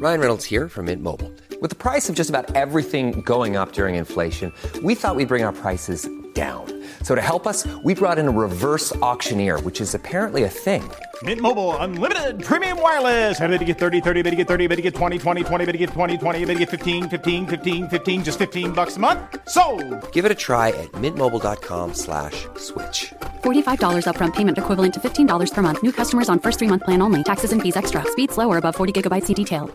Ryan Reynolds here from Mint Mobile. With the price of just about everything going up during inflation, we thought we'd bring our prices down. So to help us, we brought in a reverse auctioneer, which is apparently a thing. Mint Mobile Unlimited Premium Wireless. How to get 30, 30, how to get 30, how to get 20, 20, 20, how to get 20, 20, how to get 15, 15, 15, 15, just $15 a month? Sold! Give it a try at mintmobile.com/switch. $45 upfront payment equivalent to $15 per month. New customers on first 3-month plan only. Taxes and fees extra. Speed slower above 40 gigabytes. See detail.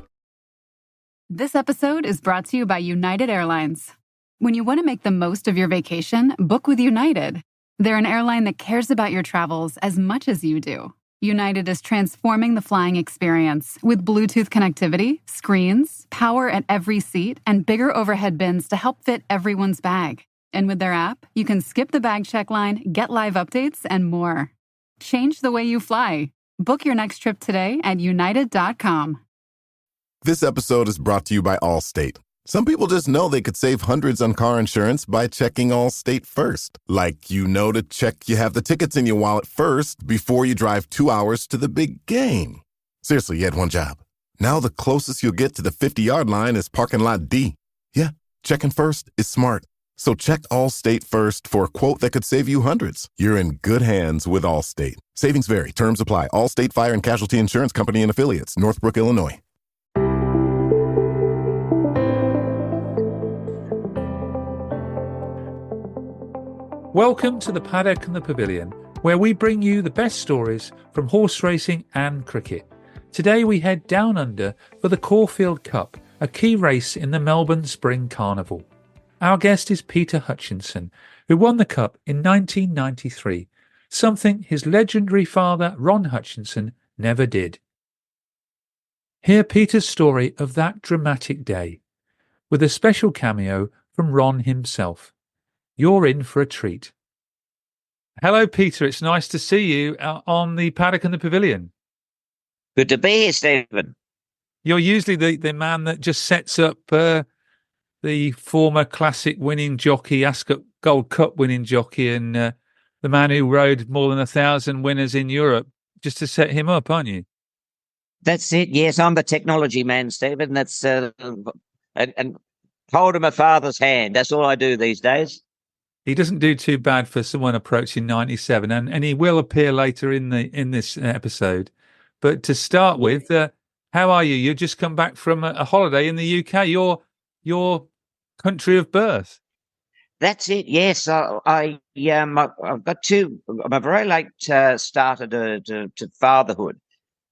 This episode is brought to you by United Airlines. When you want to make the most of your vacation, book with United. They're an airline that cares about your travels as much as you do. United is transforming the flying experience with Bluetooth connectivity, screens, power at every seat, and bigger overhead bins to help fit everyone's bag. And with their app, you can skip the bag check line, get live updates, and more. Change the way you fly. Book your next trip today at united.com. This episode is brought to you by Allstate. Some people just know they could save hundreds on car insurance by checking Allstate first. Like, to check you have the tickets in your wallet first before you drive 2 hours to the big game. Seriously, you had one job. Now the closest you'll get to the 50-yard line is parking lot D. Yeah, checking first is smart. So check Allstate first for a quote that could save you hundreds. You're in good hands with Allstate. Savings vary. Terms apply. Allstate Fire and Casualty Insurance Company and Affiliates. Northbrook, Illinois. Welcome to the Paddock and the Pavilion, where we bring you the best stories from horse racing and cricket. Today we head down under for the Caulfield Cup, a key race in the Melbourne Spring Carnival. Our guest is Peter Hutchinson, who won the Cup in 1993, something his legendary father Ron Hutchinson never did. Hear Peter's story of that dramatic day, with a special cameo from Ron himself. You're in for a treat. Hello, Peter. It's nice to see you on the Paddock and the Pavilion. Good to be here, Stephen. You're usually the man that just sets up the former classic winning jockey, Ascot Gold Cup winning jockey, and the man who rode more than 1,000 winners in Europe, just to set him up, aren't you? That's it. Yes, I'm the technology man, Stephen. That's and hold my father's hand. That's all I do these days. He doesn't do too bad for someone approaching 97, and he will appear later in this episode. But to start with, how are you? You just come back from a holiday in the UK, your country of birth. That's it. Yes, I've got two. I'm a very late starter to fatherhood,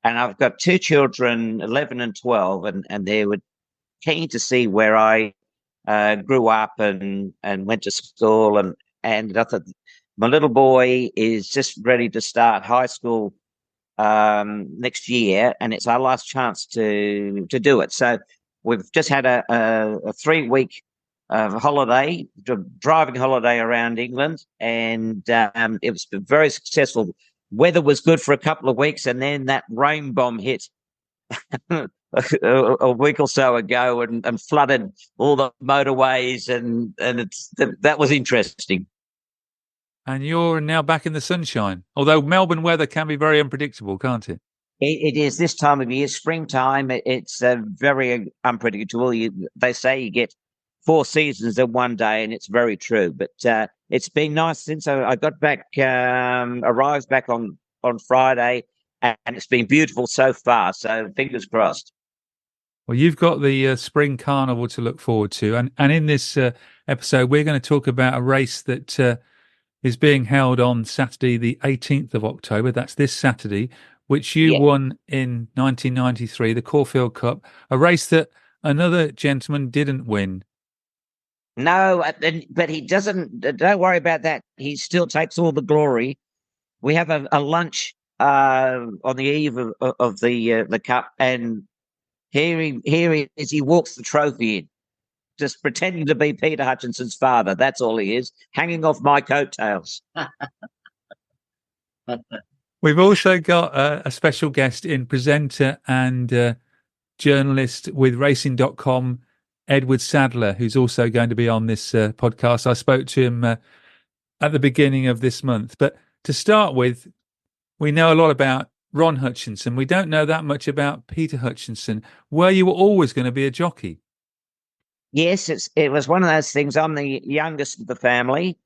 and I've got two children, 11 and 12, and they were keen to see where I grew up and went to school, and I thought my little boy is just ready to start high school next year, and it's our last chance to do it. So we've just had a 3-week holiday, driving holiday around England, and it was very successful. Weather was good for a couple of weeks, and then that rain bomb hit a week or so ago and flooded all the motorways, and that was interesting. And you're now back in the sunshine, although Melbourne weather can be very unpredictable, can't it? It is this time of year, springtime. It's very unpredictable. They say you get 4 seasons in one day, and it's very true. But it's been nice since I got back, arrived back on Friday, and it's been beautiful so far. So fingers crossed. Well, you've got the Spring Carnival to look forward to. And in this episode, we're going to talk about a race that is being held on Saturday, the 18th of October. That's this Saturday, which you won in 1993, the Caulfield Cup, a race that another gentleman didn't win. No, but he doesn't. Don't worry about that. He still takes all the glory. We have a lunch on the eve of the Cup, and here he is. He walks the trophy in, just pretending to be Peter Hutchinson's father. That's all he is, hanging off my coattails. We've also got a special guest in, presenter and journalist with Racing.com, Edward Sadler, who's also going to be on this podcast. I spoke to him at the beginning of this month. But to start with, we know a lot about Ron Hutchinson. We don't know that much about Peter Hutchinson. Were you always going to be a jockey? Yes, it was one of those things. I'm the youngest of the family,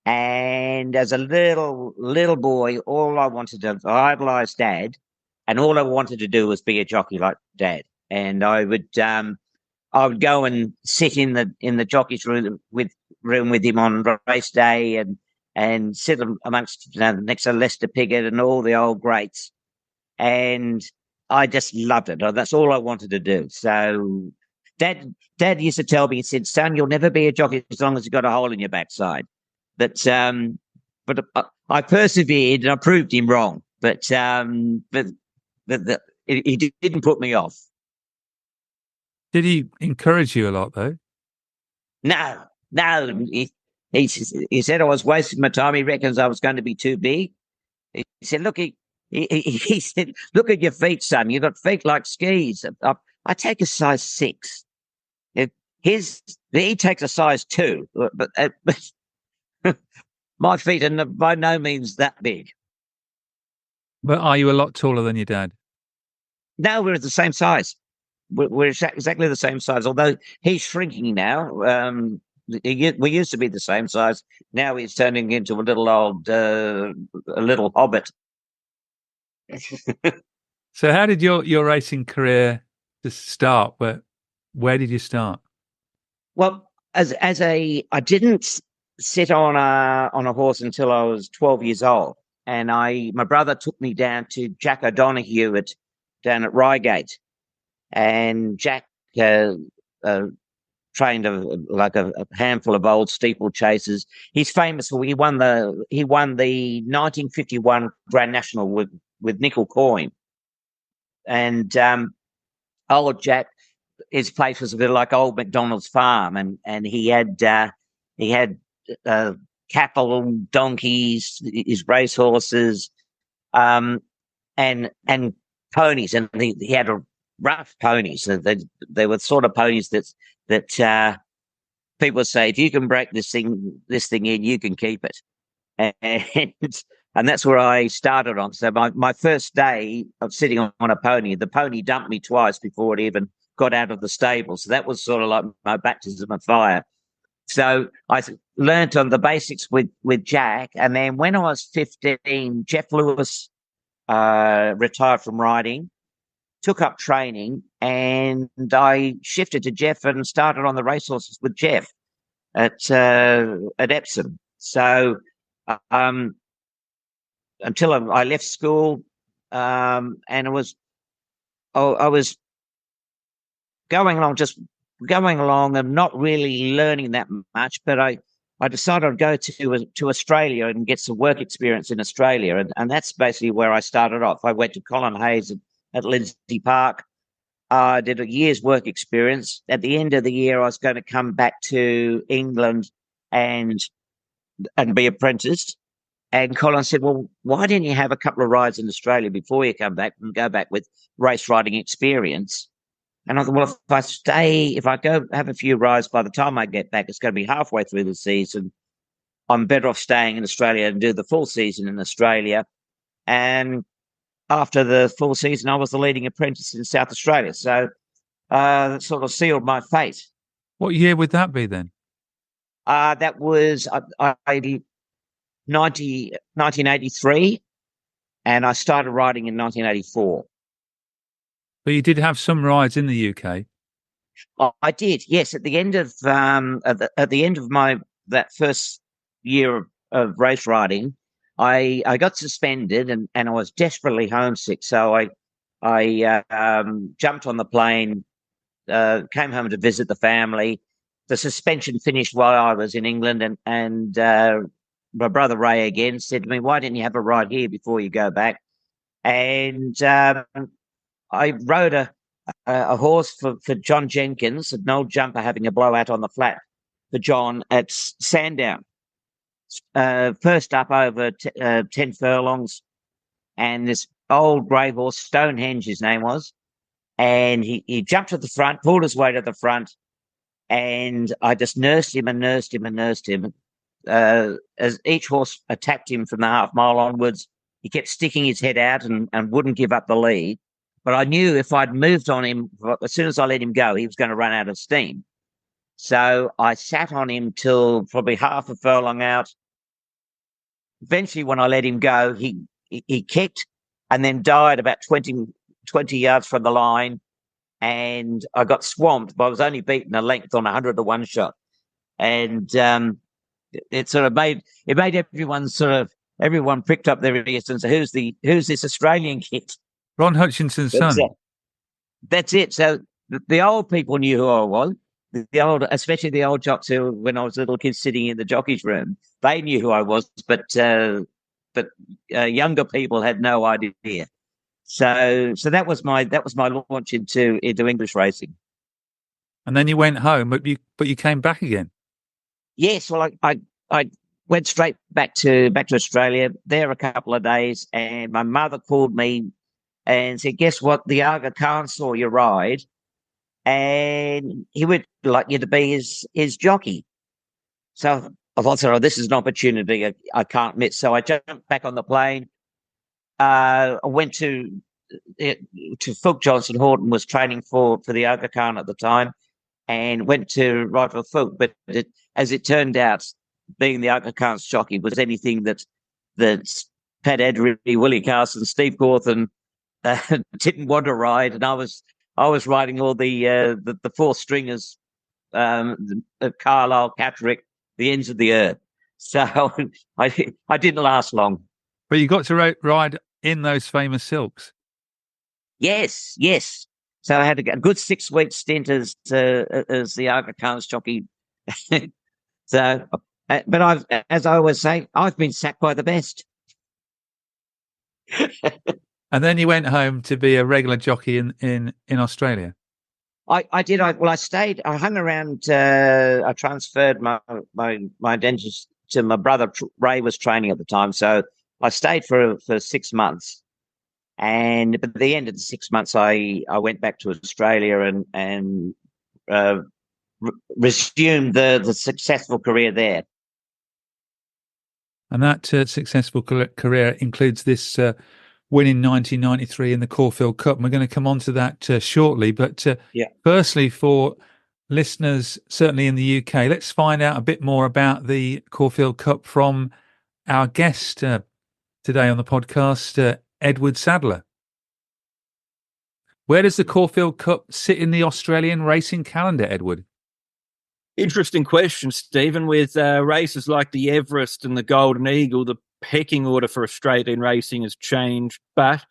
and as a little boy, I idolized Dad, and all I wanted to do was be a jockey like Dad. And I would go and sit in the jockey's room with him on race day, and sit amongst next to Lester Piggott and all the old greats. And I just loved it. That's all I wanted to do. So Dad used to tell me, he said, "Son, you'll never be a jockey as long as you've got a hole in your backside." But I persevered and I proved him wrong. But he didn't put me off. Did he encourage you a lot, though? No. He said I was wasting my time. He reckons I was going to be too big. He said, "Look, he said, look at your feet, son. You've got feet like skis." I take a size 6. He takes a size 2, but my feet are by no means that big. But are you a lot taller than your dad? No, we're the same size. We're exactly the same size, although he's shrinking now. We used to be the same size. Now he's turning into a little hobbit. So how did your racing career start? Where did you start? Well, I didn't sit on a horse until I was 12 years old, and my brother took me down to Jack O'Donoghue down at Reigate, and Jack trained a handful of old steeplechasers. He's famous for he won the 1951 Grand National with nickel coin, and old Jack, his place was a bit like old McDonald's farm, and he had cattle, donkeys, his racehorses, and ponies, and he had rough ponies. They were sort of ponies that people say, if you can break this thing in, you can keep it. And that's where I started on. So my first day of sitting on a pony, the pony dumped me twice before it even got out of the stable. So that was sort of like my baptism of fire. So I learnt on the basics with Jack. And then when I was 15, Jeff Lewis retired from riding, took up training, and I shifted to Jeff and started on the racehorses with Jeff at Epsom. So until I left school, and I was going along and not really learning that much, but I decided I'd go to Australia and get some work experience in Australia, and that's basically where I started off. I went to Colin Hayes at Lindsay Park. I did a year's work experience. At the end of the year, I was going to come back to England and be apprenticed. And Colin said, "Well, why didn't you have a couple of rides in Australia before you come back and go back with race riding experience?" And I thought, well, if I go have a few rides, by the time I get back, it's going to be halfway through the season. I'm better off staying in Australia and do the full season in Australia. And after the full season, I was the leading apprentice in South Australia. So that sort of sealed my fate. What year would that be then? That was 1983, and I started riding in 1984. But you did have some rides in the UK. I did, yes. At the end of that first year of race riding, I got suspended, and I was desperately homesick. So I jumped on the plane, came home to visit the family. The suspension finished while I was in England, and my brother Ray again said to me, "Why didn't you have a ride here before you go back?" And I rode a horse for John Jenkins, an old jumper having a blowout on the flat for John at Sandown. First up over 10 furlongs, and this old grey horse, Stonehenge his name was, and he jumped to the front, pulled his way to the front, and I just nursed him. As each horse attacked him from the half mile onwards, he kept sticking his head out and wouldn't give up the lead. But I knew if I'd moved on him, as soon as I let him go, he was going to run out of steam. So I sat on him till probably half a furlong out. Eventually, when I let him go, he kicked and then died about 20 yards from the line. And I got swamped, but I was only beaten a length on 100 to 1 shot. And it sort of made everyone pricked up their ears and said, who's this Australian kid? Ron Hutchinson's son. That's it. So the old people knew who I was. Especially the old jocks who, when I was a little kid sitting in the jockey's room, they knew who I was, but younger people had no idea. So that was my launch into English racing. And then you went home, but you came back again. Yes, well, I went straight back to Australia. There a couple of days, and my mother called me and said, "Guess what? The Aga Khan saw your ride, and he would like you to be his jockey." So I thought, "Oh, this is an opportunity I can't miss." So I jumped back on the plane. I went to Fulk Johnson Horton was training for the Aga Khan at the time, and went to ride for Fulk. But as it turned out, being the Aga Khan's jockey was anything that Pat Edry, Willie Carson, Steve Cawthon didn't want to ride, and I was riding all the four stringers, Carlisle, Catterick, the ends of the earth. So I didn't last long. But you got to ride in those famous silks. Yes. So I had a good 6-week stint as the Aga Khan's jockey. So, but as I always say, I've been sacked by the best. And then you went home to be a regular jockey in Australia. I did. I stayed. I hung around. I transferred my identity to my brother. Ray was training at the time, so I stayed for 6 months. And at the end of the 6 months, I went back to Australia and resumed the successful career there. And that successful career includes this win in 1993 in the Caulfield Cup. And we're going to come on to that shortly. But Firstly, for listeners, certainly in the UK, let's find out a bit more about the Caulfield Cup from our guest today on the podcast, Edward Sadler. Where does the Caulfield Cup sit in the Australian racing calendar, Edward? Interesting question, Stephen. With races like the Everest and the Golden Eagle, the pecking order for Australian racing has changed. But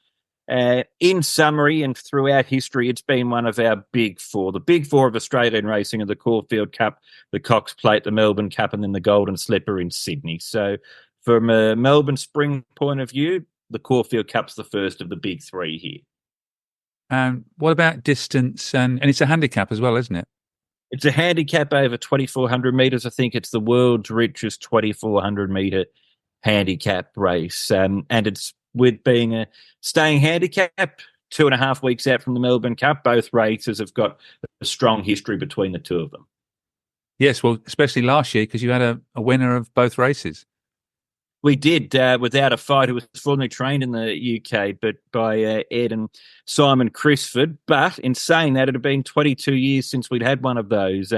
in summary and throughout history, it's been one of our big four. The big four of Australian racing are the Caulfield Cup, the Cox Plate, the Melbourne Cup, and then the Golden Slipper in Sydney. So from a Melbourne Spring point of view, the Caulfield Cup's the first of the big three here. And what about distance? And it's a handicap as well, isn't it? It's a handicap over 2,400 metres. I think it's the world's richest 2,400-metre handicap race. And it's with being a staying handicap 2.5 weeks out from the Melbourne Cup. Both races have got a strong history between the two of them. Yes, well, especially last year because you had a winner of both races. We did, without a fight, who was formerly trained in the UK, but by Ed and Simon Crisford. But in saying that, it had been 22 years since we'd had one of those,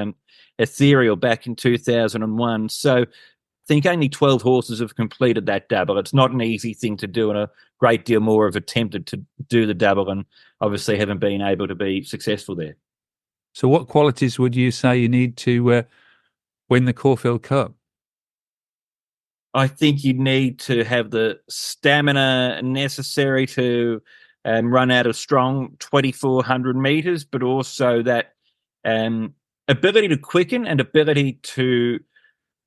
Ethereal back in 2001. So I think only 12 horses have completed that double. It's not an easy thing to do, and a great deal more have attempted to do the double and obviously haven't been able to be successful there. So what qualities would you say you need to win the Caulfield Cup? I think you need to have the stamina necessary to run out of strong 2,400 metres, but also that ability to quicken and ability to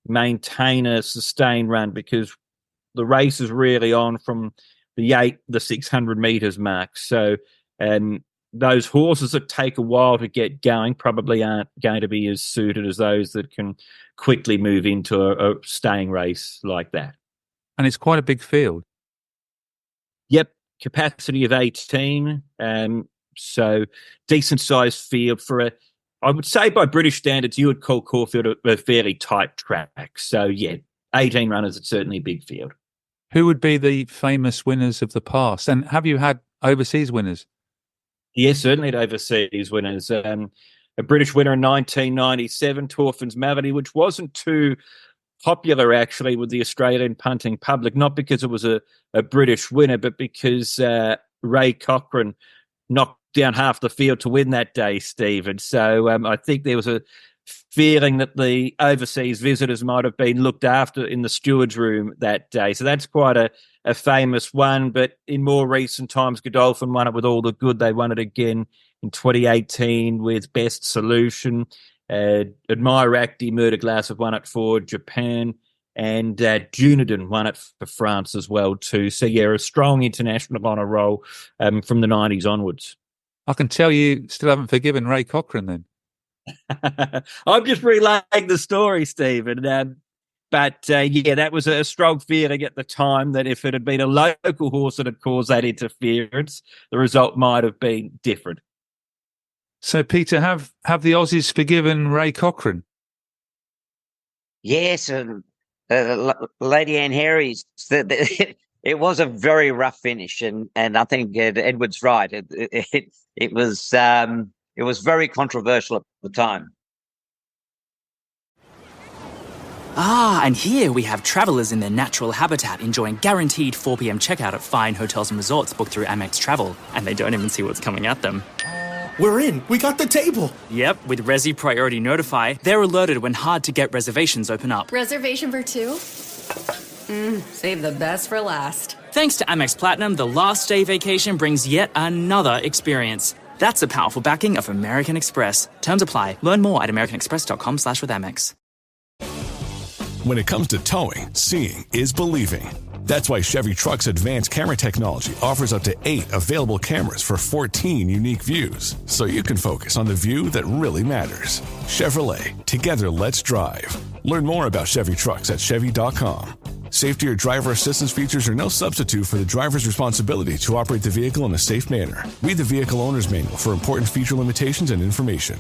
maintain a sustained run, because the race is really on from the 600 metres mark. So those horses that take a while to get going probably aren't going to be as suited as those that can quickly move into a staying race like that. And it's quite a big field. Yep, capacity of 18. So decent-sized field for I would say by British standards, you would call Caulfield a fairly tight track. So, 18 runners, it's certainly a big field. Who would be the famous winners of the past? And have you had overseas winners? Yes, certainly had overseas winners. A British winner in 1997, Torfin's Melody, which wasn't too popular actually with the Australian punting public, not because it was a British winner, but because Ray Cochrane knocked down half the field to win that day, Stephen. So I think there was a feeling that the overseas visitors might have been looked after in the steward's room that day. So that's quite a famous one. But in more recent times, Godolphin won it with All the Good. They won it again in 2018 with Best Solution. Admire Acti, Murder Glass have won it for Japan. And Dunedin won it for France as well too. So yeah, a strong international on a roll from the 90s onwards. I can tell you still haven't forgiven Ray Cochrane then. I'm just relaying the story, Stephen. But that was a strong feeling at the time that if it had been a local horse that had caused that interference, the result might have been different. So, Peter, have the Aussies forgiven Ray Cochrane? Yes, Lady Anne Harry's. It was a very rough finish, and I think Edward's right. It was very controversial at the time. And here we have travellers in their natural habitat enjoying guaranteed 4 p.m. checkout at fine hotels and resorts booked through Amex Travel, and they don't even see what's coming at them. We're in. We got the table. Yep, with Resi Priority Notify, they're alerted when hard-to-get reservations open up. Reservation for 2? Save the best for last. Thanks to Amex Platinum, the last day vacation brings yet another experience. That's the powerful backing of American Express. Terms apply. Learn more at americanexpress.com/withAmex. When it comes to towing, seeing is believing. That's why Chevy Truck's advanced camera technology offers up to 8 available cameras for 14 unique views, so you can focus on the view that really matters. Chevrolet, together let's drive. Learn more about Chevy Trucks at Chevy.com. Safety or driver assistance features are no substitute for the driver's responsibility to operate the vehicle in a safe manner. Read the Vehicle Owner's Manual for important feature limitations and information.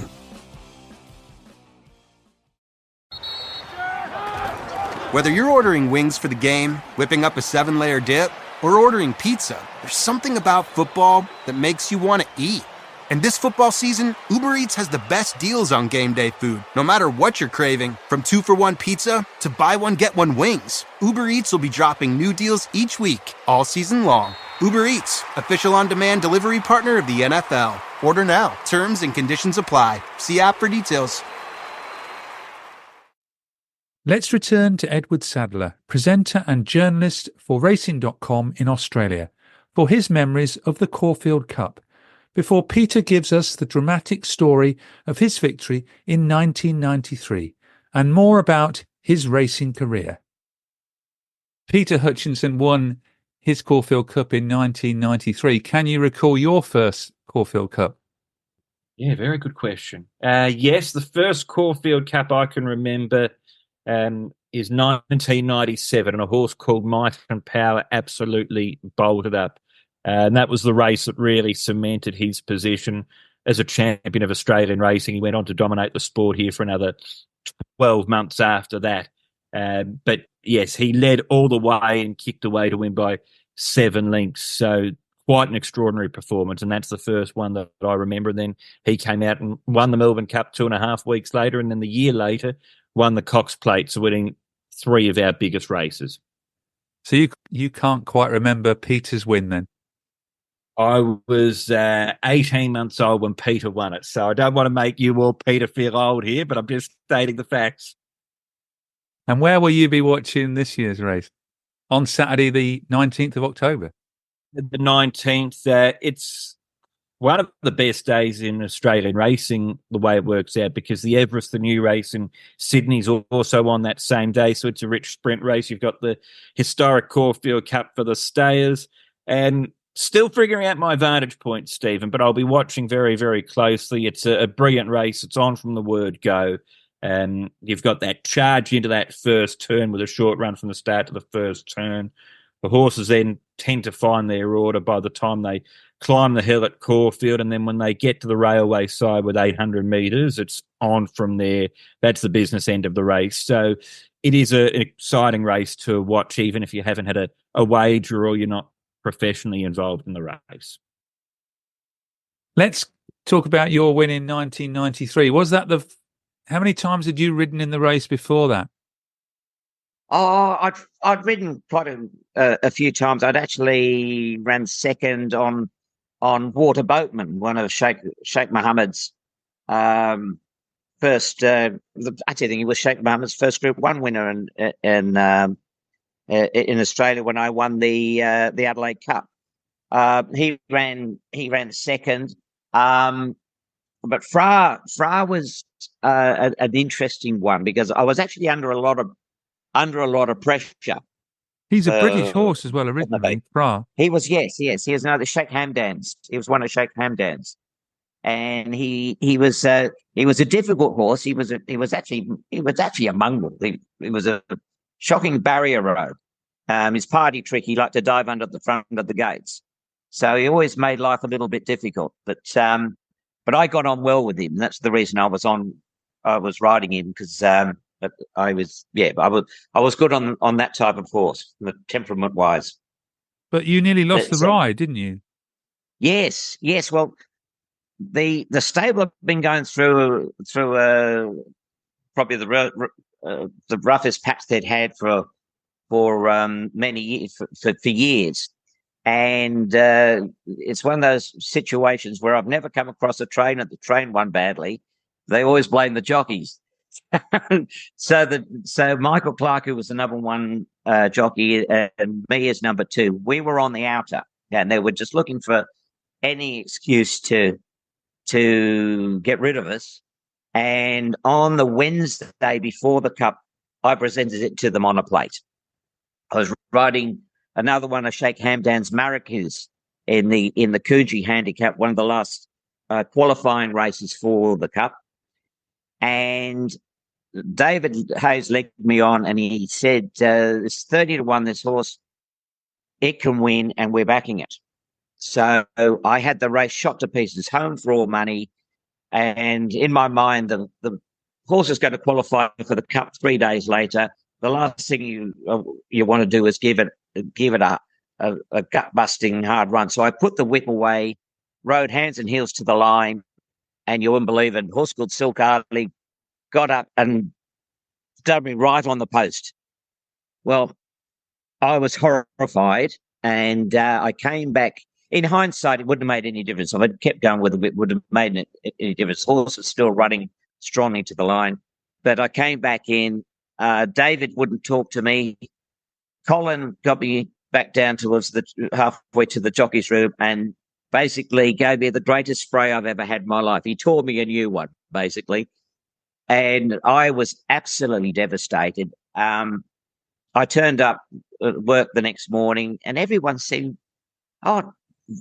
Whether you're ordering wings for the game, whipping up a 7-layer dip, or ordering pizza, there's something about football that makes you want to eat. And this football season, Uber Eats has the best deals on game day food. No matter what you're craving, from 2-for-1 pizza to buy one, get one wings, Uber Eats will be dropping new deals each week, all season long. Uber Eats, official on-demand delivery partner of the NFL. Order now. Terms and conditions apply. See app for details. Let's return to Edward Sadler, presenter and journalist for Racing.com in Australia, for his memories of the Caulfield Cup, before Peter gives us the dramatic story of his victory in 1993 and more about his racing career. Peter Hutchinson won his Caulfield Cup in 1993. Can you recall your first Caulfield Cup? Yeah, very good question. Yes, the first Caulfield Cup I can remember is 1997, and a horse called Might and Power absolutely bolted up. And that was the race that really cemented his position as a champion of Australian racing. He went on to dominate the sport here for another 12 months after that. But yes, he led all the way and kicked away to win by 7 lengths. So quite an extraordinary performance. And that's the first one that I remember. And then he came out and won the Melbourne Cup 2.5 weeks later. And then the year later, won the Cox Plate, so winning 3 of our biggest races. So you can't quite remember Peter's win then? I was 18 months old when Peter won it, so I don't want to make you or Peter feel old here, but I'm just stating the facts. And where will you be watching this year's race? On Saturday, the 19th of October? The 19th. It's one of the best days in Australian racing, the way it works out, because the Everest, the new race in Sydney's also on that same day, so it's a rich sprint race. You've got the historic Caulfield Cup for the stayers, and still figuring out my vantage point, Stephen, but I'll be watching very, very closely. It's a brilliant race. It's on from the word go. And you've got that charge into that first turn with a short run from the start to the first turn. The horses then tend to find their order by the time they climb the hill at Caulfield, and then when they get to the railway side with 800 metres, it's on from there. That's the business end of the race. So it is an exciting race to watch, even if you haven't had a wager or you're not professionally involved in the race. Let's talk about your win in 1993. Was that how many times had you ridden in the race before that? Oh, I'd ridden quite a few times. I'd actually ran second on Water Boatman, one of Sheikh Mohammed's first. Actually, I think he was Sheikh Mohammed's first Group 1 winner in Australia when I won the Adelaide Cup. He ran second. But Fra was an interesting one because I was actually under a lot of pressure. He's a British horse as well, originally. Fra. He was, yes. He was another Sheikh Hamdan's. He was one of Sheikh Hamdan's, and he was a difficult horse. He was actually a mongrel. He was a shocking barrier road. His party trick, he liked to dive under the front of the gates, so he always made life a little bit difficult. But I got on well with him. That's the reason I was riding him, because I was good on that type of horse, temperament wise. But you nearly lost the ride, didn't you? Yes. Well, the stable have been going through probably the roughest patch they'd had for many years, for years. And it's one of those situations where I've never come across a trainer that trained one badly. They always blame the jockeys. So Michael Clark, who was the number one jockey, and me as number 2, we were on the outer, and they were just looking for any excuse to get rid of us. And on the Wednesday before the Cup, I presented it to them on a plate. I was riding another one of Sheikh Hamdan's Maracas in the Coogee handicap, one of the last qualifying races for the Cup. And David Hayes legged me on, and he said, it's 30-1, this horse, it can win, and we're backing it. So I had the race shot to pieces, home for all money. And in my mind, the horse is going to qualify for the Cup 3 days later. The last thing you want to do is give it a gut-busting hard run. So I put the whip away, rode hands and heels to the line, and you wouldn't believe it. A horse called Silk Harley got up and done me right on the post. Well, I was horrified, and I came back. In hindsight, it wouldn't have made any difference. If I'd kept going with it, it would have made any difference. The horse was still running strongly to the line. But I came back in. David wouldn't talk to me. Colin got me back down towards halfway to the jockey's room and basically gave me the greatest spray I've ever had in my life. He tore me a new one, basically. And I was absolutely devastated. I turned up at work the next morning, and everyone seemed, don't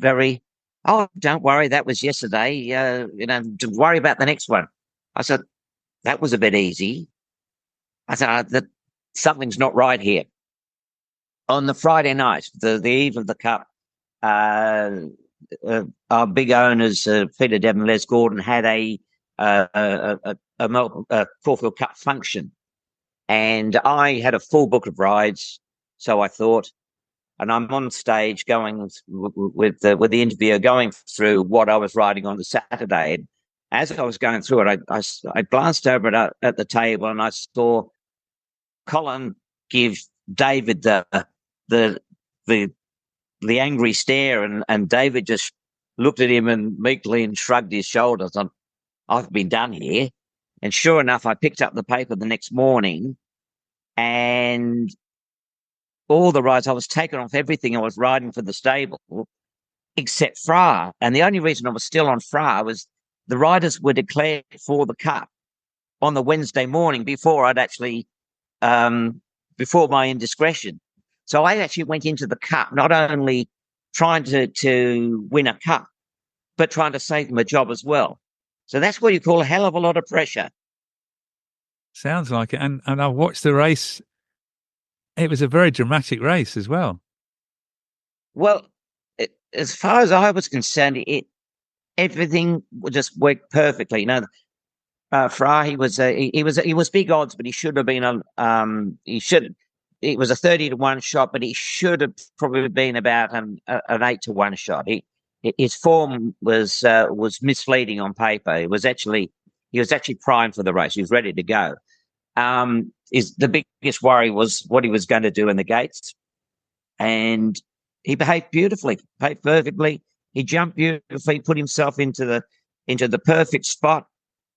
worry, that was yesterday. Don't worry about the next one. I said, that was a bit easy. I said, something's not right here. On the Friday night, the eve of the Cup, our big owners, Peter Devon and Les Gordon, had a Caulfield Cup function, and I had a full book of rides. So I thought, and I'm on stage going with the interviewer, going through what I was riding on the Saturday. And as I was going through it, I glanced over at the table, and I saw Colin give David the angry stare, and David just looked at him and meekly and shrugged his shoulders. I've been done here. And sure enough, I picked up the paper the next morning, and all the rides, I was taken off everything I was riding for the stable except Fra. And the only reason I was still on Fra was the riders were declared for the Cup on the Wednesday morning before I'd actually, before my indiscretion. So I actually went into the Cup not only trying to win a Cup, but trying to save them a job as well. So that's what you call a hell of a lot of pressure. Sounds like it. And I watched the race. It was a very dramatic race as well. Well, as far as I was concerned, everything just worked perfectly. Fry, he was big odds, but he should have been on. It was a 30-1 shot, but he should have probably been about an 8-1 shot. His form was misleading on paper. He was actually primed for the race. He was ready to go. The biggest worry was what he was going to do in the gates, and he behaved beautifully, behaved perfectly. He jumped beautifully, put himself into the perfect spot.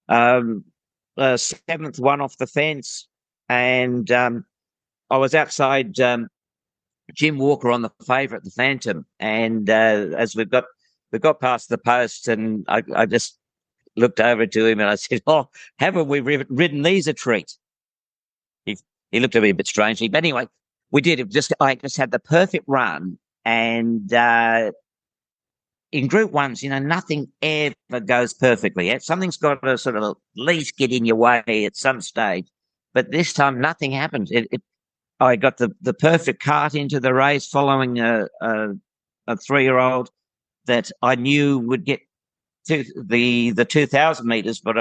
Seventh one off the fence, and I was outside Jim Walker on the favourite, the Phantom, and as we got past the post, and I just looked over to him and I said, "Oh, haven't we ridden these a treat?" He looked at me a bit strangely, but anyway, we did. I just had the perfect run, and in Group 1s, nothing ever goes perfectly. Something's got to sort of at least get in your way at some stage, but this time nothing happened. I got the perfect cart into the race, following a 3-year-old that I knew would get to the 2,000 meters, but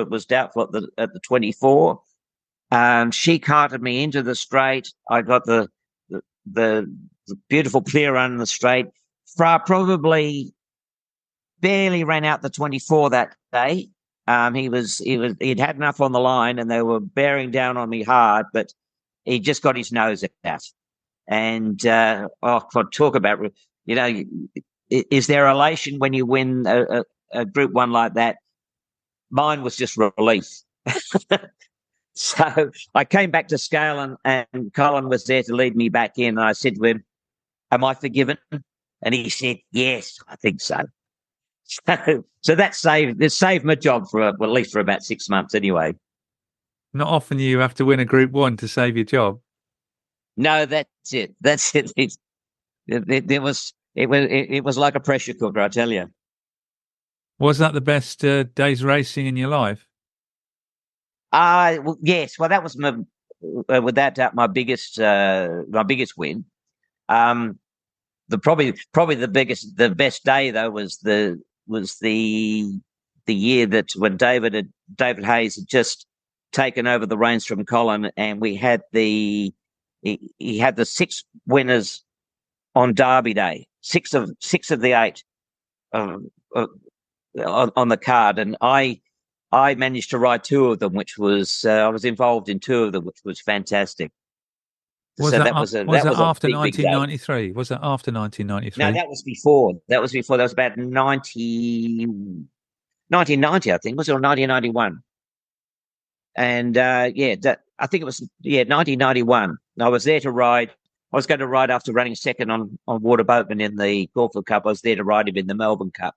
was doubtful at the 24. She carted me into the straight. I got the beautiful clear run in the straight. Fra probably barely ran out the 24 that day. He'd had enough on the line, and they were bearing down on me hard, but he just got his nose out. And talk about, is there elation when you win a Group 1 like that? Mine was just relief. So I came back to scale, and Colin was there to lead me back in. And I said to him, "Am I forgiven?" And he said, "Yes, I think so." So that saved my job at least for about 6 months anyway. Not often you have to win a Group 1 to save your job. No, that's it. That's it. It was like a pressure cooker, I tell you. Was that the best day's racing in your life? Well, yes. Well, that was without doubt my biggest win. Probably the best day though was the year that when David Hayes had just taken over the reins from Colin, and we had he had the 6 winners on Derby Day, six of the 8 on the card, and I managed to ride 2 of them, which was I was involved in 2 of them, which was fantastic. Was that after 1993? Was that after 1993? No, that was before. That was about 1990, I think, was it, or 1991? And I think it was 1991. I was there to ride. I was going to ride after running second on Water Boatman in the Caulfield Cup. I was there to ride him in the Melbourne Cup.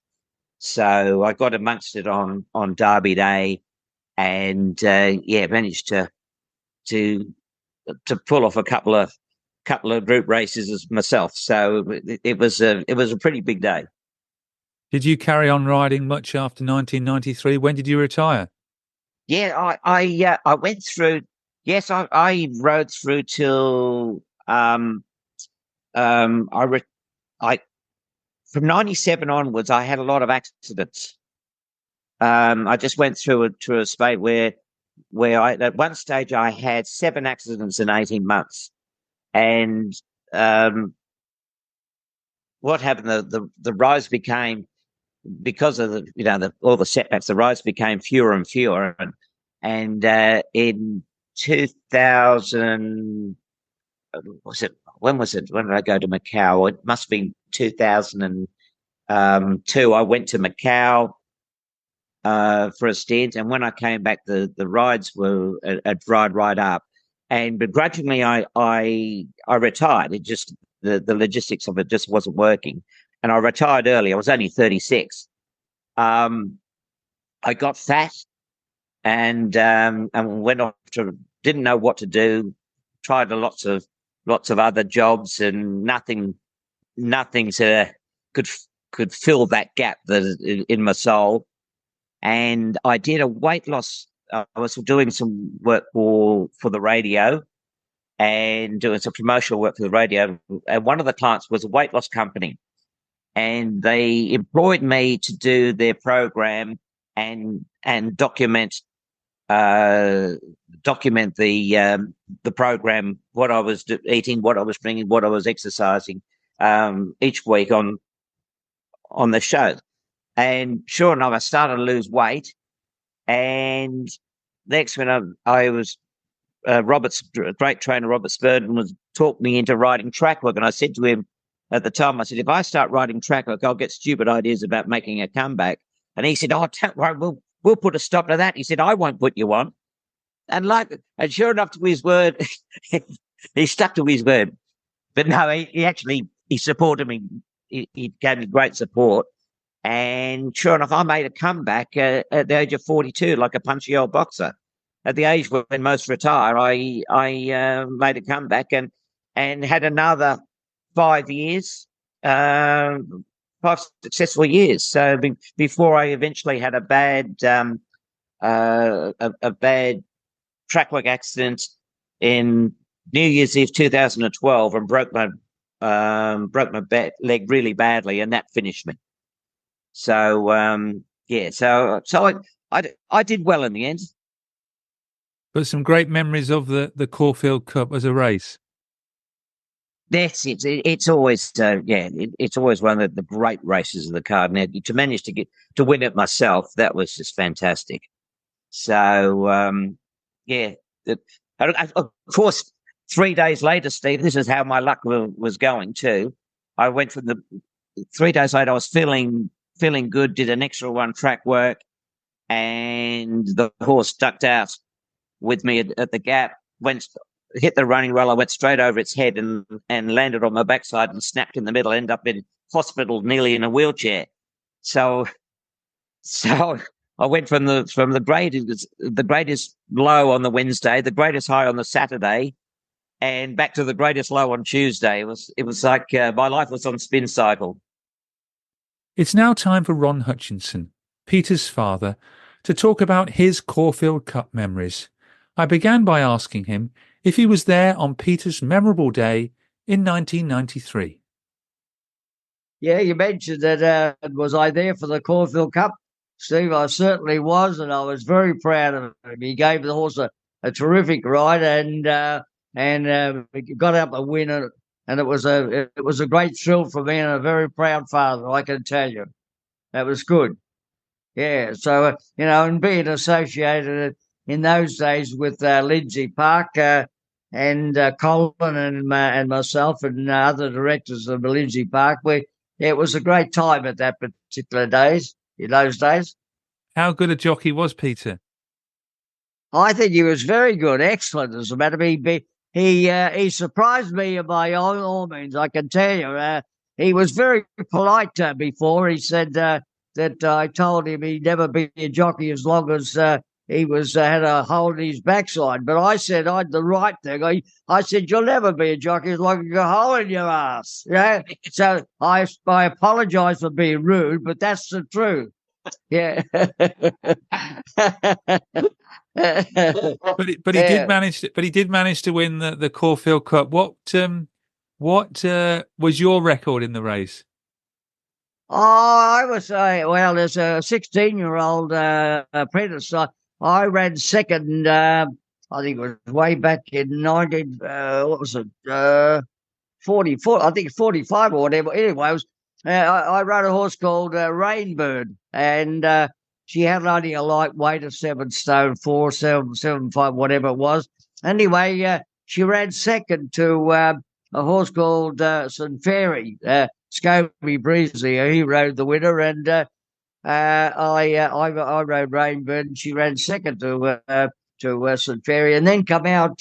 So I got amongst it on Derby Day, and managed to pull off a couple of group races as myself. So it was a pretty big day. Did you carry on riding much after 1993? When did you retire? Yeah, I went through. Yes, I rode through till from 97 onwards. I had a lot of accidents. I just went through a spate where at one stage I had 7 accidents in 18 months, and what happened? The rides became, because of all the setbacks, the rides became fewer and fewer, and in 2000, when was it? When did I go to Macau? It must have been 2002. I went to Macau for a stint, and when I came back, the rides were dried right up, and begrudgingly I retired. It just the logistics of it just wasn't working, and I retired early. I was only 36. I got fat, and went off to, didn't know what to do. Tried lots of other jobs, and nothing could fill that gap that in my soul. And I did a weight loss. I was doing some work for the radio, and doing some promotional work for the radio. And one of the clients was a weight loss company, and they employed me to do their program and document document the program, what I was eating, what I was drinking, what I was exercising each week on the show. And sure enough, I started to lose weight. And next when I was great trainer Robert Spurden was talked me into writing track work. And I said to him at the time, I said, if I start writing track work, I'll get stupid ideas about making a comeback. And he said, oh, don't worry, we'll put a stop to that. He said, I won't put you on. And sure enough, to his word, he stuck to his word. But no, he supported me. He gave me great support. And sure enough, I made a comeback at the age of 42, like a punchy old boxer. At the age when most retire, I made a comeback and had another 5 years, 5 successful years. So before I eventually had a bad track work accident in New Year's Eve 2012 and broke my leg really badly, and that finished me. So so I did well in the end. But some great memories of the Caulfield Cup as a race. That's it. It's always it's always one of the great races of the card. Now to manage to win it myself, that was just fantastic. So of course, 3 days later, Steve, this is how my luck was going too. I went from 3 days later, I was feeling good, did an extra one track work, and the horse ducked out with me at the gap, hit the running rail. I went straight over its head and landed on my backside and snapped in the middle, ended up in hospital nearly in a wheelchair. So I went from the greatest low on the Wednesday, the greatest high on the Saturday, and back to the greatest low on Tuesday. It was like my life was on spin cycle. It's now time for Ron Hutchinson, Peter's father, to talk about his Caulfield Cup memories. I began by asking him if he was there on Peter's memorable day in 1993. Yeah, you mentioned that. Was I there for the Caulfield Cup? Steve, I certainly was, and I was very proud of him. He gave the horse a terrific ride and got up a winner. And it was a great thrill for me and a very proud father, I can tell you. That was good. Yeah, so, and being associated in those days with Lindsay Park and Colin and myself and other directors of Lindsay Park, it was a great time at that particular in those days. How good a jockey was Peter? I think he was very good, excellent. As a matter of fact, he surprised me by all means, I can tell you. He was very polite before. He said that I told him he'd never be a jockey as long as he had a hole in his backside. But I said I had the right thing. I said, you'll never be a jockey as long as you got a hole in your ass. Yeah. So I apologise for being rude, but that's the truth. Yeah. But he did manage to win the Caulfield Cup. What was your record in the race? Oh, I was as a 16-year-old apprentice, I ran second. I think it was way back in 44. I think 45 or whatever. Anyway, I rode a horse called Rainbird, and she had only a light weight of 7 stone 4, 7.5, whatever it was. Anyway, she ran second to a horse called St. Fairy. Scobie Breezy, he rode the winner, and I rode Rainbird, and she ran second to St. Fairy, and then come out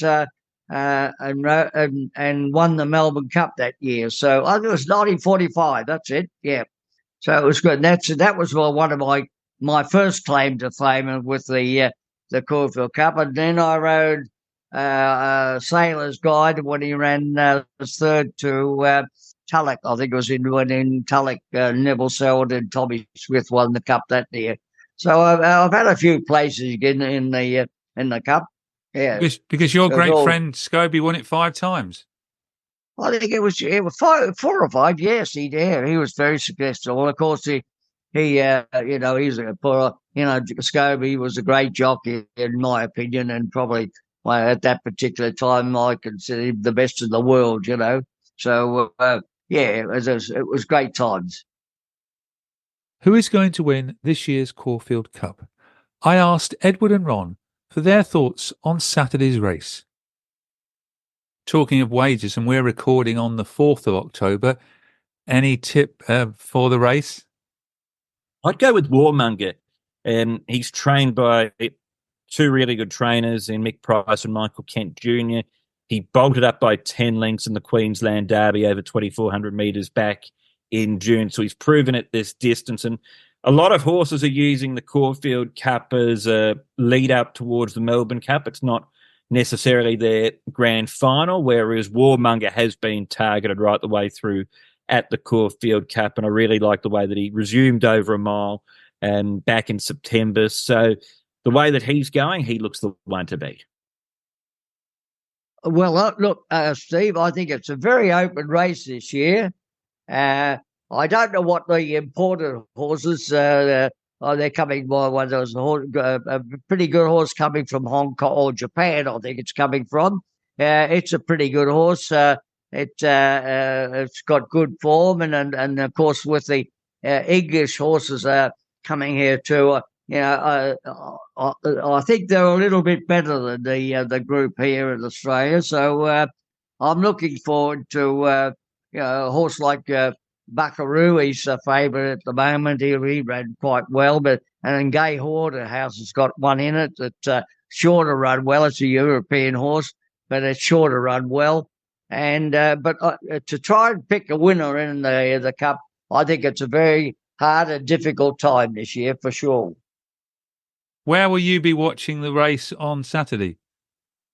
and won the Melbourne Cup that year. So I think it was 1945. That's it. Yeah. So it was good. And that was one of my first claim to fame with the Caulfield Cup, and then I rode Sailor's Guide when he ran third to Tulloch. I think it was in Tulloch. Neville Selwood and Tommy Smith won the cup that year. So I've had a few places again in the cup. Yeah, because your great friend Scobie won it 5 times. I think it was 4 or 5. Yes, he was very successful. Of course, he's Scobie was a great jockey in my opinion, and probably at that particular time I consider him the best in the world. So it was great times. Who is going to win this year's Caulfield Cup? I asked Edward and Ron for their thoughts on Saturday's race. Talking of wagers, and we're recording on the 4th of October, any tip for the race? I'd go with Warmonger. He's trained by two really good trainers in Mick Price and Michael Kent Jr. He bolted up by 10 lengths in the Queensland Derby over 2,400 metres back in June. So he's proven at this distance. And a lot of horses are using the Caulfield Cup as a lead up towards the Melbourne Cup. It's not necessarily their grand final, whereas Warmonger has been targeted right the way through at the Caulfield Cup. And I really like the way that he resumed over a mile back in September. So the way that he's going, he looks the one to beat. Well, look, Steve, I think it's a very open race this year. I don't know what the imported horses they're coming by. One there's a pretty good horse coming from Hong Kong or Japan. I think it's coming from. It's a pretty good horse. It's got good form, and of course with the English horses coming here too. I think they're a little bit better than the group here in Australia. So I'm looking forward to a horse like Buckaroo. He's a favourite at the moment. He ran quite well, and then Gay House has got one in it that sure to run well. It's a European horse, but it's sure to run well. And but to try and pick a winner in the Cup, I think it's a very hard and difficult time this year for sure. Where will you be watching the race on Saturday?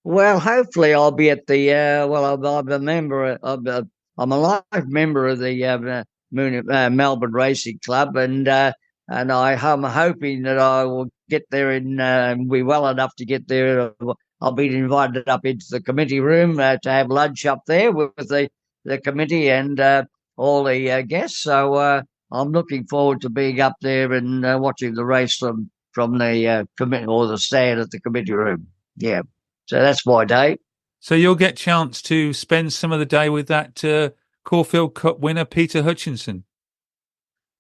Well, hopefully I'll be at the. I'm a member. I'm a life member of the Melbourne Racing Club, and I'm hoping that I will get there and be well enough to get there. I've been invited up into the committee room to have lunch up there with the committee and all the guests. So I'm looking forward to being up there and watching the race from the committee or the stand at the committee room. Yeah, so that's my day. So you'll get a chance to spend some of the day with that Caulfield Cup winner, Peter Hutchinson.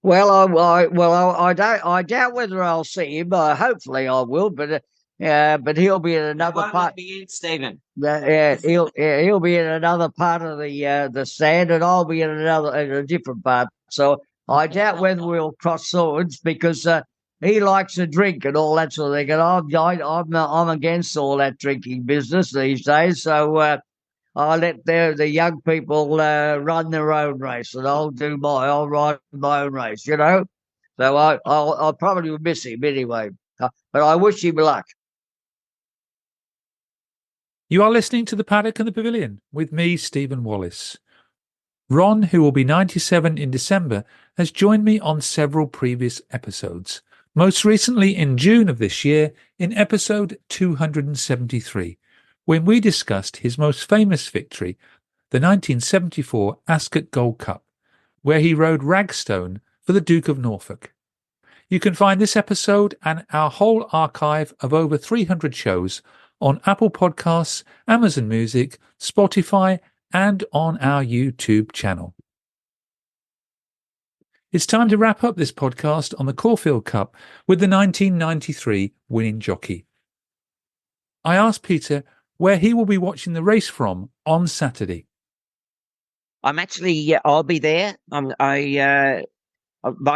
Well, I doubt whether I'll see him. Hopefully, I will, but he'll be in another part. Be in, Stephen. He'll be in another part of the stand, and I'll be in a different part. So I doubt whether we'll cross swords because he likes to drink and all that sort of thing, and I'm against all that drinking business these days. So I'll let the young people run their own race, and I'll ride my own race. So I'll probably miss him anyway. But I wish him luck. You are listening to the Paddock and the Pavilion with me, Stephen Wallace. Ron, who will be 97 in December, has joined me on several previous episodes. Most recently in June of this year in episode 273, when we discussed his most famous victory, the 1974 Ascot Gold Cup, where he rode Ragstone for the Duke of Norfolk. You can find this episode and our whole archive of over 300 shows on Apple Podcasts, Amazon Music, Spotify, and on our YouTube channel. It's time to wrap up this podcast on the Caulfield Cup with the 1993 winning jockey. I asked Peter where he will be watching the race from on Saturday. I'll be there. My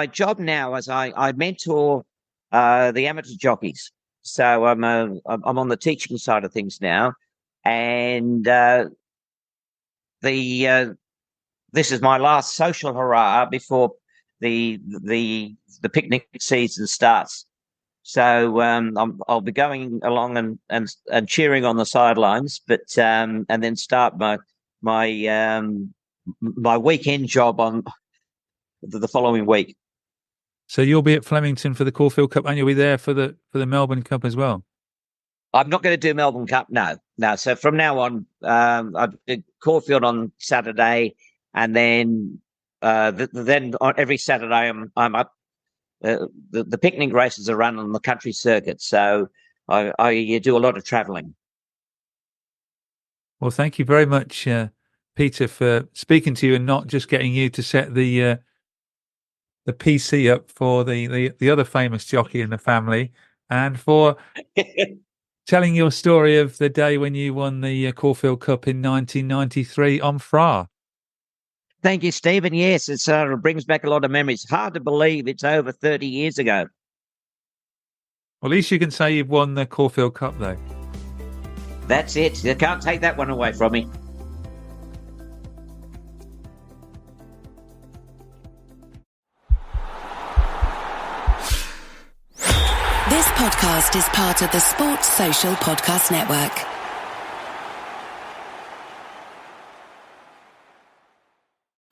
job now is I mentor the amateur jockeys. So I'm on the teaching side of things now, and this is my last social hurrah before the picnic season starts. So I'll be going along and cheering on the sidelines, but and then start my weekend job on the following week. So you'll be at Flemington for the Caulfield Cup, and you'll be there for the Melbourne Cup as well. I'm not going to do Melbourne Cup, no. So from now on, I did Caulfield on Saturday, and then on every Saturday I'm up the picnic races are run on the country circuit. So I do a lot of travelling. Well, thank you very much, Peter, for speaking to you and not just getting you to set the PC up for the other famous jockey in the family, and for telling your story of the day when you won the Caulfield Cup in 1993 on Fra. Thank you, Stephen. Yes, it brings back a lot of memories. Hard to believe it's over 30 years ago. Well, at least you can say you've won the Caulfield Cup, though. That's it. You can't take that one away from me. This podcast is part of the Sports Social Podcast Network.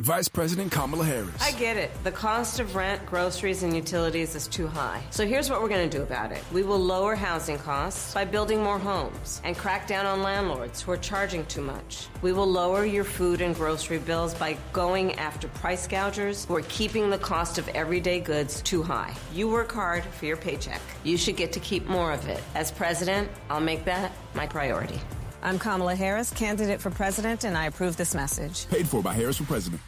Vice President Kamala Harris. I get it. The cost of rent, groceries, and utilities is too high. So here's what we're going to do about it. We will lower housing costs by building more homes and crack down on landlords who are charging too much. We will lower your food and grocery bills by going after price gougers who are keeping the cost of everyday goods too high. You work hard for your paycheck. You should get to keep more of it. As president, I'll make that my priority. I'm Kamala Harris, candidate for president, and I approve this message. Paid for by Harris for President.